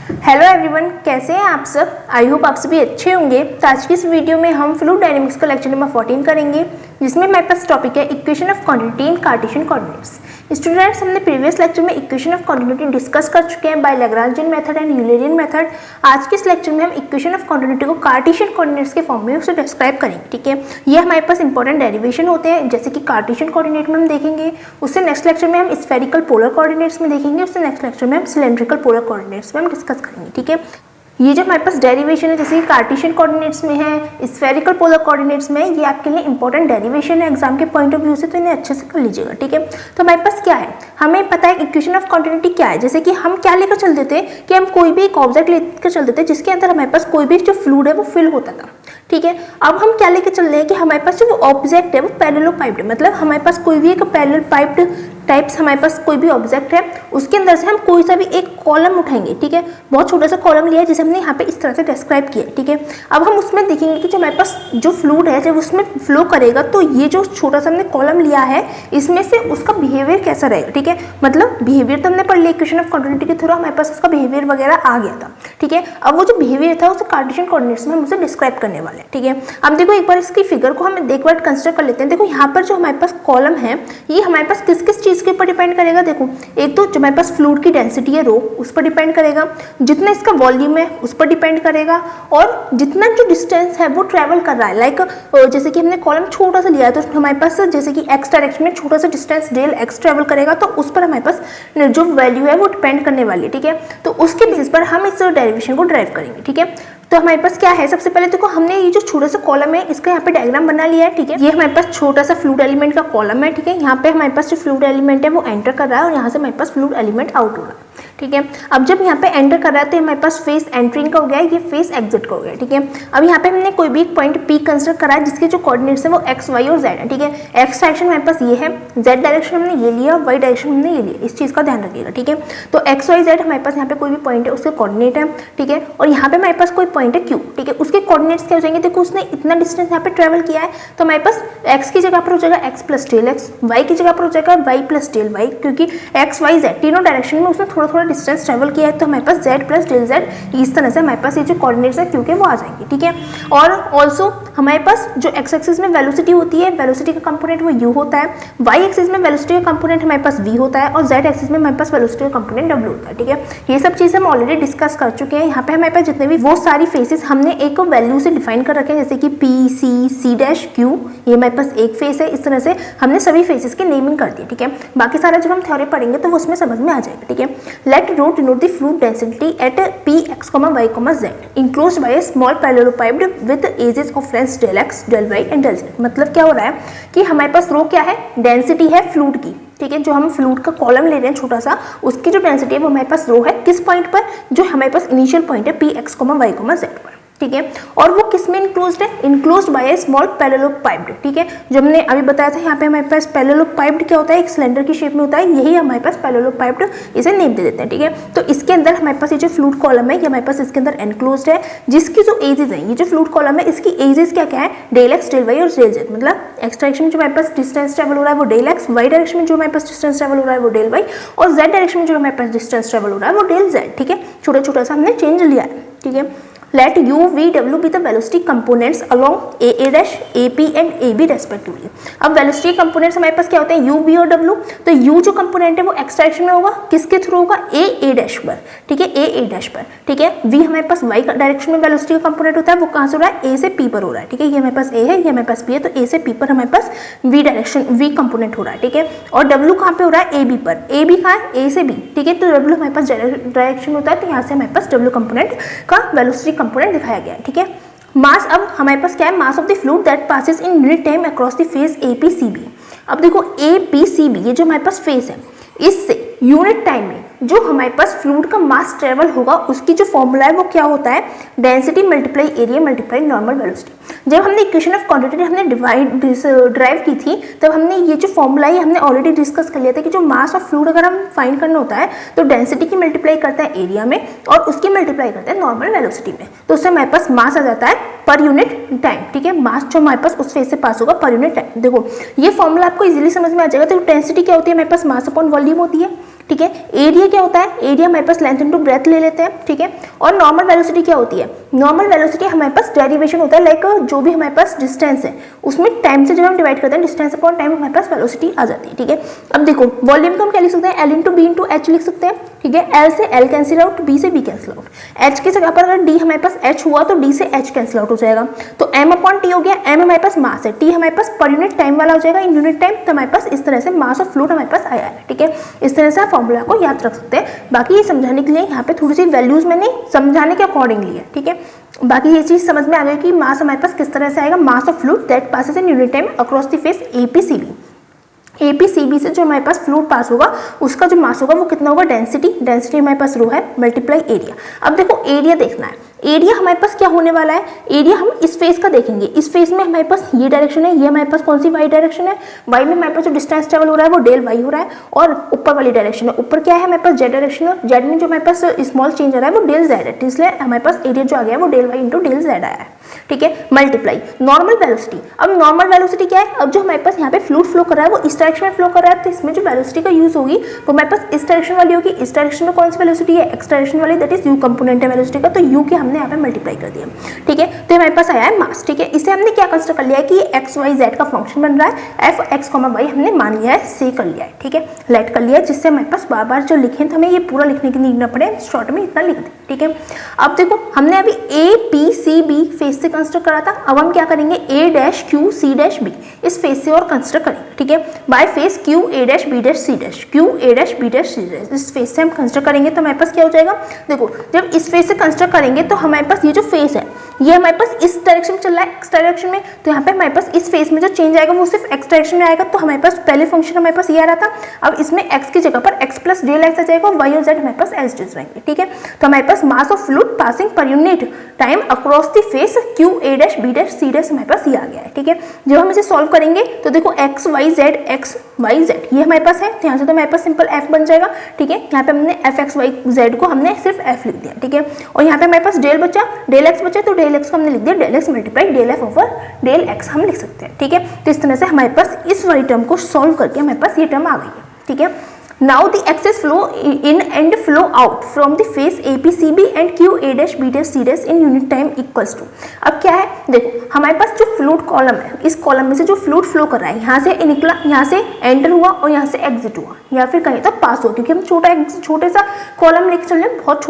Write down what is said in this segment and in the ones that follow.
Hello everyone, कैसे हैं आप सब। आई होप आप सभी अच्छे होंगे। तो आज की इस वीडियो में हम फ्लूइड डायनेमिक्स का लेक्चर नंबर 14 करेंगे, जिसमें हमारे पास टॉपिक है equation of quantity in Cartesian coordinates. Students, हमने प्रीवियस लेक्चर में इक्वेशन ऑफ क्वांटिटी डिस्कस कर चुके हैं by Lagrangian method and Eulerian method. आज के इस लेक्चर में हम इक्वेशन ऑफ क्वांटिटी को कार्टेशियन कोऑर्डिनेट्स के फॉर्म में उसे डिस्क्राइब करेंगे। ठीक है, ये हमारे पास इंपॉर्टेंट डेरिवेशन होते हैं, जैसे कि कार्टेशियन कोऑर्डिनेट में हम देखेंगे, उससे नेक्स्ट लेक्चर में हम स्फेरिकल पोलर कोऑर्डिनेट्स में देखेंगे, उससे नेक्स्ट लेक्चर में हम सिलेंड्रिकल पोलर कोऑर्डिनेट्स में हम डिस्कस करेंगे। ठीक है, ये जो हमारे पास डेरिवेशन है, जैसे कि कार्टेशियन कोऑर्डिनेट्स में है, स्फेरिकल पोलर कोऑर्डिनेट्स में, ये आपके लिए इंपॉर्टेंट डेरिवेशन है एग्जाम के पॉइंट ऑफ व्यू से, तो इन्हें अच्छे से कर लीजिएगा। ठीक है, तो हमारे पास क्या है, हमें पता है इक्वेशन ऑफ क्वांटिटी क्या है। जैसे कि हम क्या लेकर चल देते हैं कि हम कोई भी एक ऑब्जेक्ट लेकर चल देते हैं जिसके अंदर हमारे पास कोई भी जो फ्लूइड है वो फिल होता था। ठीक है, अब हम क्या लेकर चल रहे हैं कि हमारे पास जो ऑब्जेक्ट है वो पैरेलल पाइप्ड है, मतलब हमारे पास कोई भी एक पैरेलल पाइप्ड टाइप्स हमारे पास कोई भी ऑब्जेक्ट है, उसके अंदर से हम कोई सा भी एक कॉलम उठाएंगे। ठीक है, बहुत छोटा सा कॉलम लिया है जिसे हमने यहाँ पे इस तरह से डिस्क्राइब किया है। ठीक है, अब हम उसमें देखेंगे कि जो हमारे पास जो फ्लूइड है जब उसमें फ्लो करेगा तो ये जो छोटा सा हमने कॉलम लिया है इसमें से उसका बिहेवियर कैसा रहेगा। ठीक है, मतलब बिहेवियर तो हमने पढ़ लिया इक्वेशन ऑफ क्वांटिटी के थ्रू, हमारे पास उसका बिहेवियर वगैरह आ गया था। ठीक है, अब वो जो बिहेवियर था उसे कार्टेशियन कोऑर्डिनेट्स में हम उसे डिस्क्राइब करने वाले हैं। ठीक है, अब देखो एक बार इसकी फिगर को हम एक बार कंसिडर कर लेते हैं। देखो यहाँ पर जो हमारे पास कॉलम है ये हमारे पास किस किस चीज़ के ऊपर डिपेंड करेगा। देखो, एक तो जो हमारे पास फ्लूइड की डेंसिटी है रो, उस पर डिपेंड करेगा, जितना इसका वॉल्यूम है उस पर डिपेंड करेगा, और जितना जो डिस्टेंस है वो ट्रैवल कर रहा है। लाइक जैसे कि हमने कॉलम छोटा सा लिया है तो हमारे पास जैसे कि एक्स डायरेक्शन में छोटा सा डिस्टेंस डेल एक्स ट्रैवल करेगा, तो उस पर हमारे पास जो वैल्यू है वो डिपेंड करने वाली है। ठीक है, तो उसके बेसिस पर हम इस डेरिवेशन को ड्राइव करेंगे। ठीक है, तो हमारे पास क्या है, सबसे पहले देखो हमने ये जो छोटा सा कॉलम है इसका यहाँ पे डायग्राम बना लिया है। ठीक है, ये हमारे पास छोटा सा फ्लूइड एलिमेंट का कॉलम है। ठीक है, यहाँ पे हमारे पास जो फ्लूइड एलिमेंट है वो एंटर कर रहा है और यहाँ से हमारे पास फ्लूइड एलिमेंट आउट हो रहा है। ठीक है, अब जब यहाँ पे एंटर कर रहा है तो हमारे पास फेस एंट्रिंग का हो गया, ये फेस एग्जिट का हो गया। ठीक है, अब यहाँ पे हमने कोई भी एक पॉइंट पी कंसिडर करा है जिसके जो कोऑर्डिनेट्स है वो एक्स वाई और जेड है। ठीक है, एक्स डायरेक्शन हमारे पास ये है, जेड डायरेक्शन हमने ये लिया, वाई डायरेक्शन हमने ये लिया, इस चीज़ का ध्यान रखिएगा। ठीक है, तो एक्स वाई जेड हमारे पास यहाँ पे कोई भी पॉइंट है उसके कोऑर्डिनेट है। ठीक है, और यहाँ पे हमारे पास कोई पॉइंट है क्यू। ठीक है, उसके कोऑर्डिनेट्स क्या हो जाएंगे, देखो उसने इतना डिस्टेंस यहाँ पे ट्रेवल किया है तो हमारे पास एक्स की जगह पर हो जाएगा x plus del x, y की जगह पर हो जाएगा वाई प्लस डेल वाई, क्योंकि एक्स वाई जेड तीनों डायरेक्शन में उसने थोड़ा थोड़ा डिस्टेंस ट्रेवल किया है, तो हमारे पास z प्लस डेल जेड इस तरह से हमारे पास ये जो कोऑर्डिनेट्स है क्योंकि वो आ जाएंगे। ठीक है, और ऑल्सो हमारे पास जो एक्स एक्सिस में वेलोसिटी होती है, वेलोसिटी का कंपोनेंट वो u होता है, वाई एक्सिस में वेलोसिटी का कंपोनेंट हमारे पास v होता है, और z एक्सिस में हमारे पास वेलोसिटी का कंपोनेंट w होता है। ठीक है, ये सब चीज़ हम ऑलरेडी डिस्कस कर चुके हैं। यहाँ पे हमारे पास जितने भी वो सारी फेसेस हमने एक वैल्यू से डिफाइन कर रखे हैं, जैसे कि p c डैश q, ये हमारे पास एक फेस है। इस तरह से हमने सभी फेसेस की नेमिंग कर दी। ठीक है, बाकी सारा जब हम थ्योरी पढ़ेंगे तो वो उसमें समझ में आ जाएगा। ठीक है, let rho denote the fluid density at px, y, z enclosed by a small parallelepiped with edges of lengths del x, del y and del z। मतलब क्या हो रहा है कि हमारे पास रो क्या है, डेंसिटी है फ्लूइड की। ठीक है, जो हम फ्लूइड का कॉलम ले रहे हैं छोटा सा, उसकी जो डेंसिटी है वो हमारे पास रो है किस पॉइंट पर, जो हमारे पास इनिशियल पॉइंट है px, y, z पर। ठीक है, और वो किस में इंक्लोज्ड है, इंक्लोज्ड बाय ए स्मॉल पैरेललोपाइप्ड। ठीक है, जो हमने अभी बताया था यहाँ पे हमारे पास पैरेललोपाइप्ड क्या होता है, एक सिलेंडर की शेप में होता है, यही हमारे पास पैरेललोपाइप्ड, इसे नेम दे देते हैं। ठीक है, तो इसके अंदर हमारे पास ये जो फ्लूइड कॉलम है ये हमारे पास इसके अंदर एनक्लोज्ड है, जिसकी जो एजेस है, ये जो फ्लूइड कॉलम है इसकी एजेस क्या क्या है, डेल एक्स, डेल वाई और डेल जेड। मतलब एक्स डायरेक्शन में जो हमारे पास डिस्टेंस ट्रेवल हो रहा है वो डेल एक्स, वाई डायरेक्शन में जो हमारे पास डिस्टेंस ट्रेवल हो रहा है वो डेल वाई, और जेड डायरेक्शन में जो हमारे पास डिस्टेंस ट्रेवल हो रहा है वो डेल जेड। ठीक है, छोटा छोटा सा हमने चेंज लिया है। ठीक है, let u v w be the velocity components along a dash a p and a b respectively। अब वेलोसिटी कंपोनेंट्स हमारे पास क्या होते हैं, u v और w। तो u जो कंपोनेंट है वो x डायरेक्शन में होगा, किसके थ्रू होगा, a डैश पर। ठीक है, a डैश पर। ठीक है, v हमारे पास y डायरेक्शन में वेलोसिटी का कंपोनेंट होता है, वो कहाँ से हो रहा है, a से p पर हो रहा है। ठीक है, ये हमारे पास a है, ये हमारे पास p है, तो a से p पर हमारे पास v डायरेक्शन v कंपोनेंट हो रहा है। ठीक है, और w कहाँ पे हो रहा है, a b पर। a b कहाँ है, a से b। ठीक है, तो w हमारे पास डायरेक्शन होता है, तो यहाँ से हमारे पास w कंपोनेंट का वेलोसिटी कंपोनेंट दिखाया गया है। ठीक है, मास, अब हमारे पास क्या है, मास of the fluid that passes in unit time across the face APCB। अब देखो APCB ये जो हमारे पास फेस है, इससे यूनिट टाइम में जो हमारे पास फ्लूइड का मास ट्रेवल होगा उसकी जो फॉर्मूला है वो क्या होता है, density multiply area multiply normal velocity. जब हमने इक्वेशन ऑफ क्वांटिटी हमने ड्राइव की थी तब हमने ये जो फॉर्मूला है हमने ऑलरेडी डिस्कस कर लिया था कि जो मास ऑफ फ्लूइड अगर हम फाइंड करना होता है तो डेंसिटी की मल्टीप्लाई करते हैं एरिया में और उसकी मल्टीप्लाई करते हैं नॉर्मल वेलोसिटी में, तो उससे हमारे पास मास आ जाता है पर यूनिट टाइम। ठीक है, मास जो हमारे पास उस फेज से पास होगा पर यूनिट टाइम। देखो ये फॉर्मूला आपको इजीली समझ में आ जाएगा। तो डेंसिटी क्या होती है, हमारे पास मास अपॉन वॉल्यूम होती है। ठीक है। एरिया क्या होता है, एरिया हमारे पास लेंथ इनटू ब्रेथ ले लेते हैं, ठीक है। और नॉर्मल वेलोसिटी क्या होती है, नॉर्मल वेलोसिटी हमारे पास डेरिवेशन होता है, लाइक जो भी हमारे पास डिस्टेंस है उसमें टाइम से जब हम डिवाइड करते हैं, डिस्टेंस अपॉन टाइम हमारे पास वेलोसिटी आ जाती है, ठीक है। अब देखो वॉल्यूम को हम क्या लिख सकते हैं, L into B into H लिख सकते हैं, ठीक है। L से L कैंसिल आउट, B से B कैंसिल आउट, H की जगह पर अगर D हमारे पास H हुआ तो D से H कैंसिल आउट हो जाएगा, तो M अपॉन T हो गया। M हमारे पास मास है, T हमारे पास पर यूनिट टाइम वाला हो जाएगा, इन यूनिट टाइम, तो हमारे पास इस तरह से मास ऑफ फ्लूइड हमारे पास आया है, ठीक है। इस तरह से आप फॉर्मूला को याद रख सकते हैं। बाकी ये समझाने के लिए यहाँ पे थोड़ी सी वैल्यूज मैंने समझाने के अकॉर्डिंग ली है, ठीक है। बाकी ये चीज समझ में आ गई कि मास हमारे पास किस तरह से आएगा, मास of fluid that passes in unit time across the face APCB। APCB से जो हमारे पास फ्लूइड पास होगा उसका जो मास होगा वो कितना होगा, डेंसिटी हमारे पास रो है मल्टीप्लाई एरिया। अब देखो एरिया देखना है, एरिया हमारे पास क्या होने वाला है, एरिया हम इस फेस का देखेंगे, इस फेस में हमारे पास ये डायरेक्शन है, ये हमारे पास कौन सी वाई डायरेक्शन है, वाई में हमारे पास जो डिस्टेंस ट्रेवल हो रहा है वो डेल वाई हो रहा है, और ऊपर वाली डायरेक्शन है, ऊपर क्या है हमारे पास जेड डायरेक्शन है, जेड में जो हमारे पास स्मॉल चेंज आ रहा है वो डेल जेड है, इसलिए हमारे पास एरिया जो आ गया है वो del y into del z आया है, ठीक है। मल्टीप्लाई नॉर्मल वेलोसिटी, अब नॉर्मल वेलोसिटी क्या है, अब जो हमारे पास यहाँ पे फ्लूइड फ्लो कर रहा है वो इस डायरेक्शन में फ्लो कर रहा है, तो इसमें जो वेलोसिटी का यूज होगी वो हमारे पास इस डायरेक्शन वाली होगी। इस डायरेक्शन में कौन सी वेलोसिटी है, एक्स डायरेक्शन वाली, दैट इज यू कंपोनेंट है वेलोसिटी का, तो यू के हमने यहाँ पे मल्टीप्लाई कर दिया, ठीक है। तो हमारे पास आया है मास, ठीक है। इसे हमने क्या कंसिडर कर लिया है कि एक्स वाई जेड का फंक्शन बन रहा है, एफ एक्स कॉमा वाई हमने मान लिया है, से कर लिया है, ठीक है, लेट कर लिया है, जिससे हमारे पास बार बार जो लिखे तो हमें ये पूरा लिखने की नीड ना पड़े, शॉर्ट में इतना लिख दें, ठीक है। अब देखो हमने अभी APCB फेस से कंसिडर करा था, अब हम क्या करेंगे A dash Q C dash B इस फेस से और कंसिडर करेंगे, ठीक है। By face Q A dash B dash C dash, Q A dash B dash C dash, इस फेस से हम कंसिडर करेंगे तो हमारे पास क्या हो जाएगा, देखो जब इस फेस से कंसिडर करेंगे तो हमारे पास ये जो फेस है ये हमारे पास इस डायरेक्शन में चल रहा है, एक्स डायरेक्शन में, तो यहाँ पे हमारे पास इस फेस में जो चेंज आएगा वो सिर्फ एक्स डायरेक्शन में आएगा, तो हमारे पास पहले फंक्शन हमारे पास ये आ रहा था, अब इसमें एक्स की जगह पर एक्स प्लस डेल एक्स आ जाएगा और वाई और जेड हमारे पास एज इट रहेंगे, ठीक है। तो हमारे पास mass of fluid passing per unit time across the face Q A dash B dash C dash हमारे पास ये आ गया है, ठीक है। जब हम इसे सॉल्व करेंगे तो देखो एक्स वाई जेड ये हमारे पास है, तो यहाँ से तो हमारे पास सिंपल f बन जाएगा, ठीक है। यहाँ पे हमने एफ एक्स वाई जेड को हमने सिर्फ f लिख दिया, ठीक है। और यहाँ पे हमारे पास डेल बचा, डेल एक्स बचा, तो डेल एक्स को हमने लिख दिया del x multiply del f over del x हम लिख सकते हैं, ठीक है। तो इस तरह से हमारे पास इस वाली टर्म को सॉल्व करके हमारे पास ये टर्म आ गई है, ठीक है। Now the excess flow in and flow out from the face APCB and Q A dash B dash C dash in unit time equals to, अब क्या है देखो हमारे पास जो फ्लूइड कॉलम है, इस कॉलम में से जो फ्लूइड फ्लो कर रहा है, यहाँ से निकला, यहाँ से एंटर हुआ और यहाँ से एग्जिट हुआ, या फिर कहीं तक पास हुआ, क्योंकि हम छोटे सा कॉलम लेके चल रहे हैं, बहुत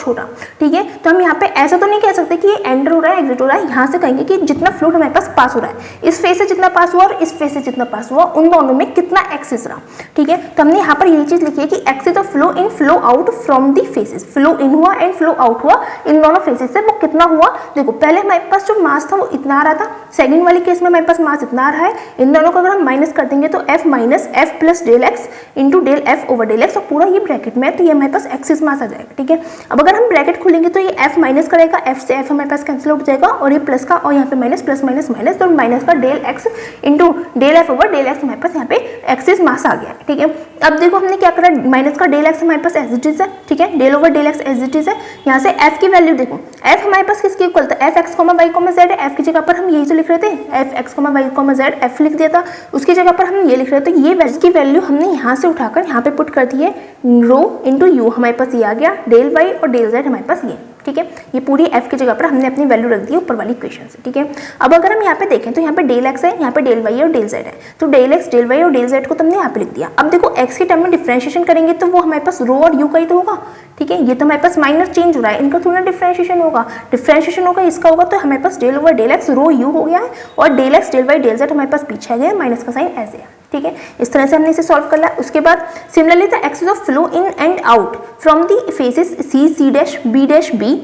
छोटा, ठीक है। तो हम यहाँ पे ऐसा तो नहीं कह सकते कि ये एंटर हो रहा है एग्जिट हो रहा है, यहाँ से कहेंगे कि जितना फ्लूइड हमारे पास पास हो रहा है, इस फेस से जितना पास हुआ और इस फेस से जितना पास हुआ, उन दोनों में कितना एक्सेस रहा, ठीक है। तो हमने पर यही चीज लिखी है कि excess of flow in flow out from the faces, flow in हुआ एंड फ्लो आउट हुआ इन दोनों फेसेस से, वो कितना हुआ, देखो पहले हमारे पास जो मास था वो इतना आ रहा था, सेकंड वाली केस में हमारे पास मास इतना आ रहा है, इन दोनों को अगर हम माइनस कर देंगे तो f minus f plus del x into del f over del x, और पूरा ये ब्रैकेट में है, तो ये हमारे पास एक्सेस मास आ जाएगा, ठीक है। अब अगर हम ब्रैकेट खोलेंगे तो ये f माइनस करेगा, f से f हमारे पास कैंसिल हो जाएगा, और ये प्लस का और यहाँ पे माइनस प्लस माइनस माइनस, तो माइनस का del x into del f over del x हमारे पास यहाँ पे एक्सेस मास आ गया है, ठीक है। अब देखो हमने क्या करा, माइनस का डेल एक्स हमारे पास एज इट इज है, ठीक है, del over del x as it is है। यहाँ से f की वैल्यू देखो, f हमारे पास किसके इक्वल था, एफ एक्स वाई जेड है, f की जगह पर हम यही तो लिख रहे थे, f x y z f लिख दिया था, उसकी जगह पर हम ये लिख रहे थे, ये की वैल्यू हमने यहाँ से उठाकर यहाँ पे पुट कर दी है, रो इंटू यू हमारे पास ये आ गया, डेल वाई और डेल जेड हमारे पास ये, ठीक है। ये पूरी f की जगह पर हमने अपनी वैल्यू रख दी है ऊपर वाली इक्वेशन से, ठीक है। अब अगर हम यहाँ पे देखें तो यहाँ पे डेल x है, यहाँ पे डेल y और डेल z है, तो डेल x डेल y और डेल z को तुमने यहाँ पे लिख दिया। अब देखो x के टर्म में डिफरेंशिएशन करेंगे तो वो हमारे पास रो और u का ही तो होगा, ठीक है। ये तो हमारे पास माइनस चेंज हो रहा है, इनका थोड़ा डिफरेंशिएशन होगा, इसका होगा, तो हमारे पास del over del x rho u हो गया है, और del x del y del z हमारे पास पीछे आ गया, माइनस का साइन ऐसे है, ठीक है। इस तरह से हमने इसे सॉल्व कर लिया। उसके बाद similarly the excess of flow in and out from the faces C dash B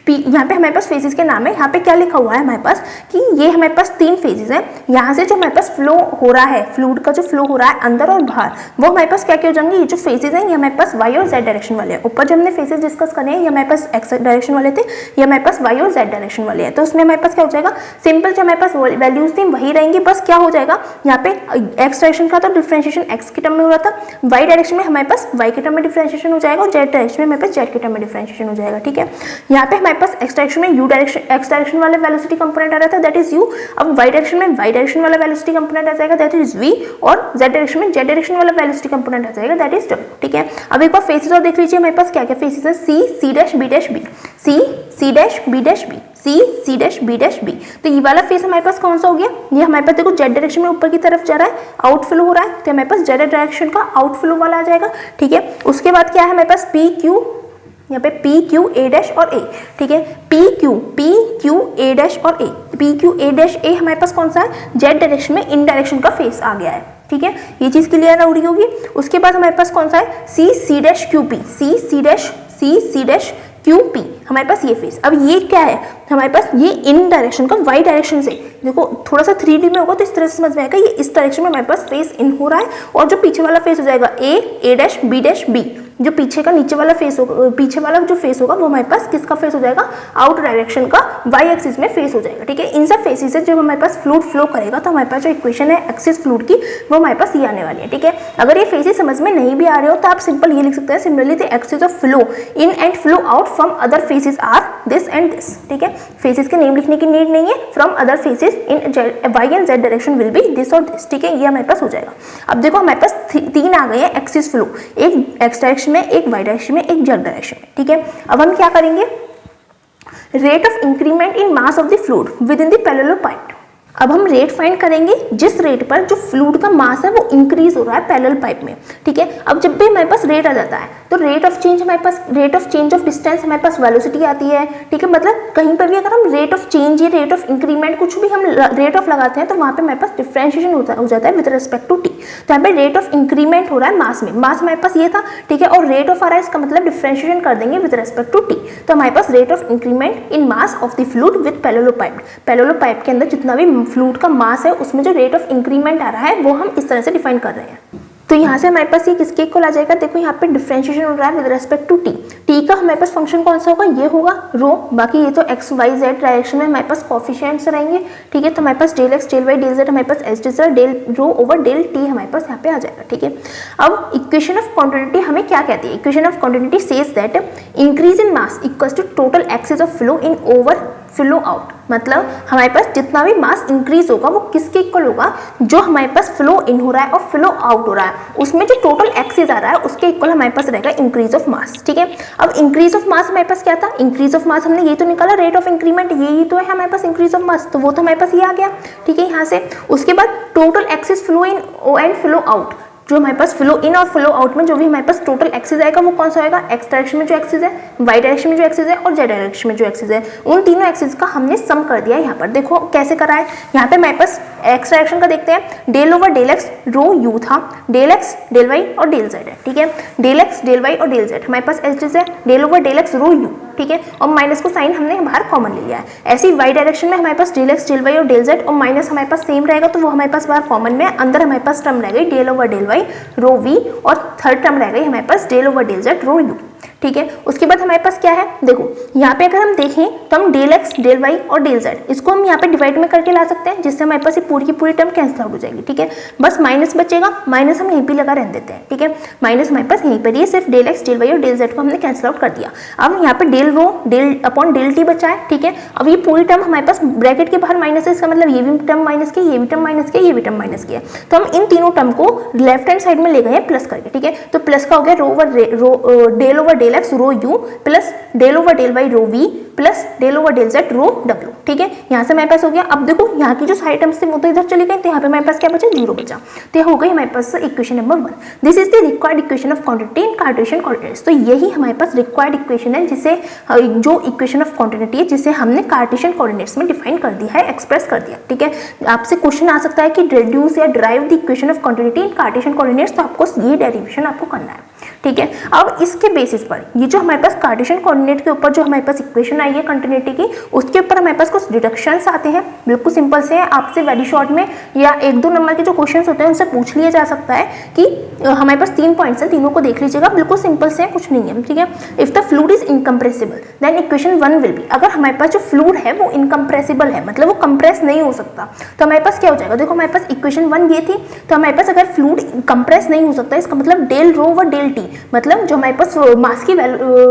यहाँ पे हमारे पास फेजेस के नाम है, यहाँ पे क्या लिखा हुआ है हमारे पास कि ये हमारे पास 3 फेजेस हैं, यहाँ से जो हमारे पास फ्लो हो रहा है, फ्लूइड का जो फ्लो हो रहा है अंदर और बाहर, वो हमारे पास क्या क्या हो जाएंगे, ये जो फेजेस हैं ये हमारे पास वाई और जेड डायरेक्शन वाले हैं। ऊपर जो हमने फेजेस डिस्कस करे हैं ये हमारे पास एक्स डायरेक्शन वाले थे, ये हमारे पास वाई और जेड डायरेक्शन वाले हैं। तो उसमें हमारे पास क्या हो जाएगा, सिंपल जो हमारे पास वैल्यूज थी वही रहेंगी, बस क्या हो जाएगा, यहाँ पे एक्स डायरेक्शन का तो डिफरेंशिएशन एक्स के टर्म में हो रहा था, वाई डायरेक्शन में हमारे पास वाई के टर्म में डिफरेंशिएशन हो जाएगा, और जेड डायरेक्शन में हमारे पास जेड के टर्म में डिफरेंशिएशन हो जाएगा, ठीक है। यहाँ पे हमारे हमारे पास एक्स डायरेक्शन में एक्स डायरेक्शन वाला वेलोसिटी कंपोनेंट आ रहा था, दैट इज u। अब वाई डायरेक्शन में वाई डायरेक्शन वाला वेलोसिटी कंपोनेंट आ जाएगा, दैट इज v। और जेड डायरेक्शन में जेड डायरेक्शन वाला वेलोसिटी कंपोनेंट आ जाएगा, दैट इज w। ठीक है, अब एक बार फेसेस और देख लीजिए हमारे पास क्या क्या फेसेस है, C C dash B dash B, C C dash B dash B, C C dash B dash B. तो ये वाला फेस हमारे पास कौन सा हो गया, ये हमारे पास देखो जेड डायरेक्शन में ऊपर की तरफ जा रहा है, आउटफ्लो हो रहा है, तो हमारे पास जेड डायरेक्शन का आउटफ्लो वाला आ जाएगा। ठीक है, उसके बाद क्या है हमारे पास पी क्यू, यहाँ पे पी क्यू ए डैश और ए। ठीक है, पी क्यू ए डैश और ए, पी क्यू ए डैश ए हमारे पास कौन सा है, जेड डायरेक्शन में इन डायरेक्शन का फेस आ गया है। ठीक है, ये चीज क्लियर हो रही होगी। उसके बाद हमारे पास कौन सा है, C C dash Q P, सी सी डैश क्यू पी, हमारे पास ये फेस। अब ये क्या है हमारे पास, ये इन डायरेक्शन का वाई डायरेक्शन से, देखो थोड़ा सा 3D में होगा तो इस तरह से समझ में आएगा, ये इस डायरेक्शन में हमारे पास फेस इन हो रहा है, और जो पीछे वाला फेस हो जाएगा ए डैश बी, जो पीछे का नीचे वाला फेस होगा, पीछे वाला जो फेस होगा वो हमारे पास किसका फेस हो जाएगा, आउट डायरेक्शन का वाई एक्सिस में फेस हो जाएगा। ठीक है, इन सब फेसिस से जब हमारे पास फ्लूइड फ्लो करेगा तो हमारे पास जो इक्वेशन है एक्सिस फ्लूइड की वो हमारे पास ये आने वाली है। ठीक है, अगर ये फेसिस समझ में नहीं भी आ रहे हो तो आप सिंपल ये लिख सकते हैं, similarly the excess of flow in and flow out from other faces are this and this. ठीक है, फेसिस के नेम लिखने की नीड नहीं है, from other faces in y and z direction will be this और दिस। ठीक है, ये हमारे पास हो जाएगा। अब देखो हमारे पास 3 आ गए हैं एक्सिस फ्लो, एक एक्स डायरेक्शन में, एक वाई डायरेक्शन में, एक जेड डायरेक्शन में। ठीक है, अब हम क्या करेंगे, rate of increment in mass of the fluid with in the parallel pipe. अब हम रेट फाइंड करेंगे जिस रेट पर जो फ्लूइड का मास है वो इंक्रीज हो रहा है पैरेलल पाइप में। ठीक है, अब जब भी हमारे पास रेट आ जाता है तो रेट ऑफ चेंज हमारे पास, rate of change of distance हमारे पास वेलोसिटी आती है। ठीक है, मतलब कहीं पर भी अगर हम रेट ऑफ चेंज या रेट ऑफ इंक्रीमेंट कुछ भी हम रेट ऑफ लगाते हैं तो वहाँ पे हमारे पास डिफरेंशिएशन हो जाता है विद रिस्पेक्ट टू टी। तो यहाँ पे रेट ऑफ इंक्रीमेंट हो रहा है मास में, मास हमारे पास ये था। ठीक है, और रेट ऑफ आ रहा है, इसका मतलब डिफरेंशिएशन कर देंगे विद रिस्पेक्ट टू टी। तो हमारे पास rate of increment in mass of the fluid with parallel pipe, parallel pipe के अंदर जितना भी फ्लूइड का मास है उसमें जो रेट ऑफ इंक्रीमेंट आ रहा है वो हम इस तरह से डिफाइन कर रहे हैं। तो यहाँ से हमारे पास ये किसके इक्वल आ जाएगा, देखो यहाँ पे डिफरेंशिएशन हो रहा है with respect to t. T का हमारे पास फंक्शन कौन सा होगा, ये होगा रो, बाकी ये तो एक्स वाई जेड डायरेक्शन में हमारे पास कोफिशिएंट्स रहेंगे। ठीक है, तो हमारे पास del x del Y del Z हमारे पास H D del rho over del T हमारे पास यहाँ पे आ जाएगा। ठीक है, अब इक्वेशन ऑफ कॉन्टिन्यूटी हमें क्या कहती है, equation of continuity says that increase in mass equals to total excess of flow in over flow out. मतलब हमारे पास जितना भी मास इंक्रीज होगा वो किसके इक्वल होगा, जो हमारे पास फ्लो इन हो रहा है और फ्लो आउट हो रहा है उसमें जो टोटल एक्सिस आ रहा है उसके इक्वल हमारे पास रहेगा इंक्रीज ऑफ मास। ठीक है, अब इंक्रीज ऑफ मास हमारे पास क्या था, इंक्रीज ऑफ मास हमने ये तो निकाला, रेट ऑफ इंक्रीमेंट यही तो है हमारे पास इंक्रीज ऑफ मास, तो वो तो हमारे पास ये आ गया। ठीक है, यहाँ से उसके बाद total axis flow in and flow out, जो हमारे पास फ्लो इन और फ्लो आउट में जो भी हमारे पास टोटल एक्सिस आएगा वो कौन सा आएगा, एक्स डायरेक्शन में जो एक्सिस है, वाई डायरेक्शन में जो एक्सिस है और जेड डायरेक्शन में जो एक्सिस है, उन तीनों एक्सिस का हमने सम कर दिया है। यहाँ पर देखो कैसे करा है, यहाँ पे हमारे पास एक्स डायरेक्शन का देखते हैं, del over del x rho u था, डेल एक्स डेल वाई और डेल जेड है। ठीक है, डेल एक्स डेल वाई और डेल जेड हमारे पास एच है, del over del x rho you. ठीक है, और माइनस को साइन हमने बाहर कॉमन ले लिया है। ऐसे ही वाई डायरेक्शन में हमारे पास डेल एक्स डेल वाई और डेल जेड और माइनस हमारे पास सेम रहेगा तो वो हमारे पास बाहर कॉमन में, अंदर हमारे पास टर्म रह गई del over del Y rho V और थर्ड टर्म रह गई हमारे पास del over del Z rho you. ठीक है, उसके बाद हमारे पास क्या है, देखो यहाँ पे अगर हम देखें तो हम डेल एक्स डेल वाई और डेल जेड इसको हम यहाँ पे डिवाइड में करके ला सकते हैं, जिससे हमारे पास ये पूरी की पूरी टर्म कैंसिल आउट हो जाएगी। ठीक है, बस माइनस बचेगा, माइनस हम यहीं पे लगा रहने देते हैं। ठीक है, माइनस हमारे पास यहीं पर ये सिर्फ डेल एक्स डेल वाई और डेल जेड को हमने कैंसिल आउट कर दिया। अब यहाँ पे del rho del upon del t बचा है। ठीक है, अब ये पूरी टर्म हमारे पास ब्रैकेट के बाहर माइनस है, इसका मतलब ये भी टर्म माइनस की, ये भी टर्म माइनस की, ये भी टर्म माइनस की है, तो हम इन तीनों टर्म को लेफ्ट हैंड साइड में ले गए हैं प्लस करके। ठीक है, तो प्लस का हो गया del over del x rho u plus del over del Y rho v plus del over del Z rho डब्ल्यू। ठीक है, यहाँ से हमारे पास हो गया। अब देखो यहाँ की जो सारी टर्म्स थे वो तो इधर चली गई, तो यहाँ पे हमारे पास क्या बचा, 0 बचा, तो हो गई हमारे पास equation number 1। This is the required equation of quantity in Cartesian coordinates. तो यही हमारे पास रिक्वायर्ड इक्वेशन है, जिसे जो इक्वेशन ऑफ क्वांटिटी है जिसे हमने कार्टेशियन कोऑर्डिनेट्स में डिफाइन कर दिया है, एक्सप्रेस कर दिया। ठीक है, आपसे क्वेश्चन आ सकता है कि रिड्यूस या drive the equation of quantity in Cartesian coordinates, तो आपको ये डेरिवेशन आपको करना है। ठीक है, अब इसके बेसिस पर ये जो हमारे पास कार्टेशियन कोऑर्डिनेट के ऊपर जो हमारे पास इक्वेशन आई है कंटिन्यूटी की, उसके ऊपर हमारे पास कुछ डिडक्शंस आते हैं, बिल्कुल सिंपल से आपसे वेरी शॉर्ट में या 1-2 नंबर के जो क्वेश्चंस होते हैं उनसे पूछ लिया जा सकता है कि हमारे पास 3 पॉइंट्स है, तीनों को देख लीजिएगा, बिल्कुल सिंपल से कुछ नहीं है। ठीक है, if the fluid is incompressible then equation 1 will be, अगर हमारे पास जो फ्लूइड है वो इनकम्प्रेसिबल है, मतलब वो कंप्रेस नहीं हो सकता, तो हमारे पास क्या हो जाएगा, देखो हमारे पास इक्वेशन 1 ये थी, तो हमारे पास अगर फ्लूइड कंप्रेस नहीं हो सकता इसका मतलब डेल रो व डेल डेंसिटी, मतलब जो हमारे पास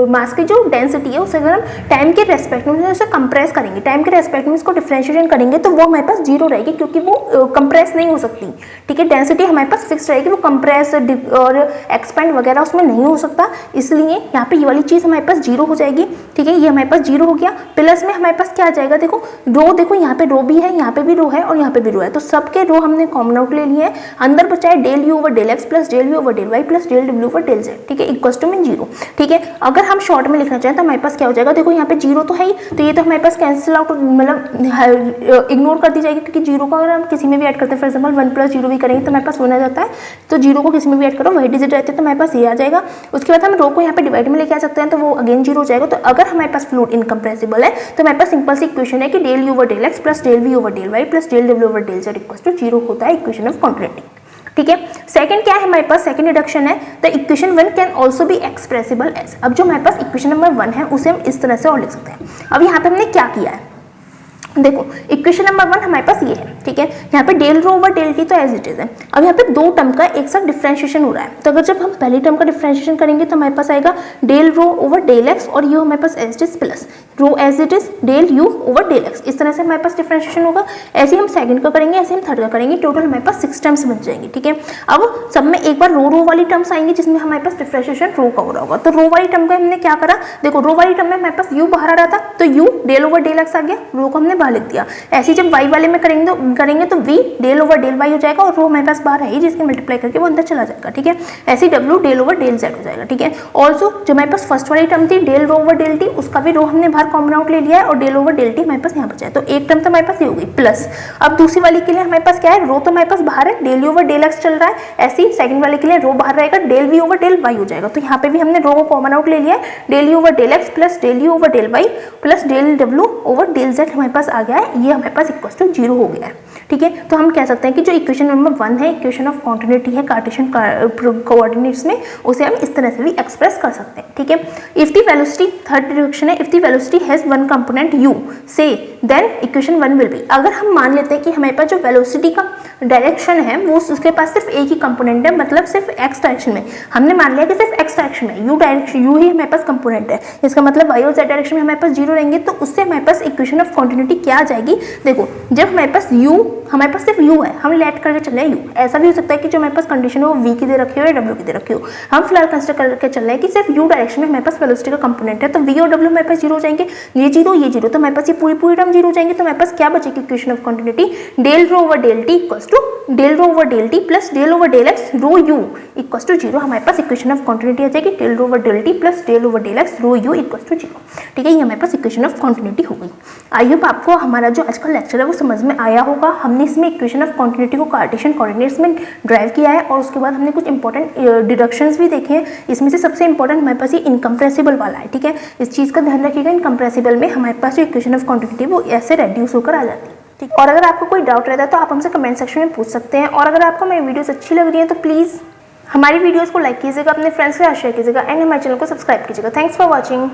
मास की जो डेंसिटी है उसे अगर हम टाइम के रेस्पेक्ट में उसे कंप्रेस करेंगे, टाइम के रेस्पेक्ट में इसको डिफरेंशिएशन करेंगे तो वो हमारे पास जीरो रहेगी, क्योंकि वो कंप्रेस नहीं हो सकती। ठीक है, डेंसिटी हमारे पास फिक्स रहेगी, वो कंप्रेस और एक्सपेंड वगैरह उसमें नहीं हो सकता, इसलिए यहाँ पे ये वाली चीज़ हमारे पास जीरो हो जाएगी। ठीक है, ये हमारे पास जीरो हो गया। प्लस में हमारे पास क्या आ जाएगा, देखो रो, देखो यहाँ पे रो भी है, यहाँ पे भी रो है और यहाँ पे भी रो है, तो सबके रो हमने कॉमन आउट ले लिए हैं। अंदर बचा है del you over del x plus del you over del y plus del डब्ल्यू ओवर डेल जेड। ठीक है, इक्वल टू में जीरो। ठीक है, अगर हम शॉर्ट में लिखना चाहें तो हमारे पास क्या हो जाएगा, देखो यहाँ पे जीरो तो है ही, तो ये तो हमारे पास कैंसिल आउट, मतलब इग्नोर कर दी जाएगी, क्योंकि जीरो को अगर हम किसी में भी ऐड करते हैं, फॉर एग्जाम्पल 1 प्लस जीरो भी करेंगे तो हमारे पास 1 आ जाता है, तो जीरो को किसी में भी ऐड करो वही डिजिट रहते हैं, तो हमारे पास ये आ जाएगा। उसके बाद हम रो को यहाँ पे डिवाइड में लेके आ सकते हैं, तो वो अगेन जीरो हो जाएगा। तो अगर हमारे पास फ्लूइड इनकम्प्रेसिबल है तो हमारे पास सिंपल सी इक्वेशन है कि del you over del x plus del v over del y plus del डब्ल्यू over del z equal to zero होता है इक्वेशन ऑफ कॉन्टिन्यूटी। ठीक है, सेकंड क्या है हमारे पास, सेकंड डिडक्शन है, the equation 1 can also be expressible as. अब जो हमारे पास इक्वेशन नंबर 1 है उसे हम इस तरह से और लिख सकते हैं। अब यहाँ पे हमने क्या किया है, देखो इक्वेशन नंबर 1 हमारे पास ये है। ठीक है, यहाँ पे del rho over del t तो एज इट इज है। अब यहाँ पे दो टर्म का एक साथ डिफरेंशिएशन हो रहा है, तो अगर जब हम पहली टर्म का डिफरेंशिएशन करेंगे तो हमारे पास आएगा del rho over del x और ये हमारे पास as it is plus rho as it is del you over del X, इस तरह से हमारे पास डिफरेंशिएशन होगा। ऐसे हम सेकंड का करेंगे, ऐसे हम थर्ड का करेंगे, टोटल हमारे पास 6 टर्म्स बन जाएंगे। ठीक है, अब सब में एक बार रो वाली टर्म्स आएंगी जिसमें हमारे पास डिफरेंशिएशन रो का हो रहा होगा। तो रो वाली टर्म का हमने क्या करा, देखो रो वाली टर्म में हमारे पास यू बाहर आ रहा था, तो U del over del X आ गया, रो को हमने बाहर लिख दिया। ऐसे जब वाई वाले में करेंगे तो v del over del y हो जाएगा और रो हमारे पास बाहर है ही, जिसके मल्टीप्लाई करके वो अंदर चला जाएगा। ठीक है, ऐसे डब्ल्यू डेल ओवर डेल जेड हो जाएगा। ठीक है, ऑल्सो जो हमारे पास फर्स्ट वाली टर्म थी del rho over del t, उसका भी रो हमने बाहर कॉमन आउट ले लिया है और डेल ओवर डेल टी हमारे पास यहाँ बचा है, तो एक टर्म तो हमारे पास ये हो गई। प्लस अब दूसरी वाली के लिए हमारे पास क्या है, रो तो हमारे पास बाहर है, del you over del x चल रहा है, ऐसे ही सेकंड वाले के लिए रो बाहर रहेगा, del v over del y हो जाएगा। तो यहाँ पे भी हमने रो को कॉमन आउट ले लिया है, del you over del x plus del you over del y plus del डब्ल्यू ओवर डेल जेड हमारे पास आ गया है, ये हमारे पास इक्वल टू जीरो हो गया है। ठीक है, तो हम कह सकते हैं कि जो इक्वेशन नंबर 1 है, इक्वेशन ऑफ कॉन्टिन्यूटी है कार्टेशियन कोऑर्डिनेट्स में, उसे हम इस तरह से भी एक्सप्रेस कर सकते हैं। ठीक है, if the velocity, third direction है, if the velocity has one component u से देन इक्वेशन 1 विल बी। अगर हम मान लेते हैं कि हमारे पास जो वेलोसिटी का डायरेक्शन है वो उसके पास सिर्फ एक ही कंपोनेंट है, मतलब सिर्फ एक्स डायरेक्शन में, हमने मान लिया कि सिर्फ एक्स डायरेक्शन में, यू डायरेक्शन यू ही हमारे पास कंपोनेंट है, इसका मतलब वाई और जेड डायरेक्शन में हमारे पास जीरो रहेंगे, तो उससे हमारे पास इक्वेशन ऑफ कॉन्टिन्यूटी क्या आ जाएगी। देखो जब हमारे पास हमारे पास सिर्फ u है, हम लेट करके चल रहे हैं u, ऐसा भी हो सकता है कि जो हमारे पास कंडीशन है वो v की दे रखी हो या w की दे रखी हो, हम फिलहाल कंसिडर करके चल रहे हैं कि सिर्फ u डायरेक्शन में हमारे पास वेलोसिटी का कंपोनेंट है, तो v और w हमारे पास जीरो हो जाएंगे, ये जीरो, तो हमारे पास ये पूरी टर्म जीरो हो जाएंगे, तो हमारे पास क्या बचेगी equation of continuity, del rho over del t equals to del rho over del t plus del over del x rho u equals to zero, हमारे पास इक्वेशन ऑफ कॉन्टिन्यूटी आ जाएगी del rho over del t plus del over del x rho u equals to zero. ठीक है, ये हमारे पास equation of continuity हो गई। आई होप आपको हमारा जो आज का लेक्चर है वो समझ में आया होगा। हमने इसमें इक्वेशन ऑफ कॉन्टिन्यूटी को कार्टेशियन कोऑर्डिनेट्स में ड्राइव किया है और उसके बाद हमने कुछ इंपॉर्टेंट डिडक्शंस भी देखे हैं। इसमें से सबसे इंपॉर्टेंट हमारे पास ये इनकम्प्रेसिबल वाला है। ठीक है, इस चीज़ का ध्यान रखिएगा, इनकम्प्रेसिबल में हमारे पास जो इक्वेशन ऑफ कॉन्टिन्यूटी वो ऐसे रेड्यूस होकर आ जाती है। ठीक, और अगर आपको कोई डाउट रहता है तो आप हमसे कमेंट सेक्शन में पूछ सकते हैं, और अगर आपको मेरी वीडियोस अच्छी लग रही है तो प्लीज़ हमारी वीडियोस को लाइक कीजिएगा, अपने फ्रेंड्स के साथ शेयर कीजिएगा एंड हमारे चैनल को सब्सक्राइब कीजिएगा। Thanks for watching.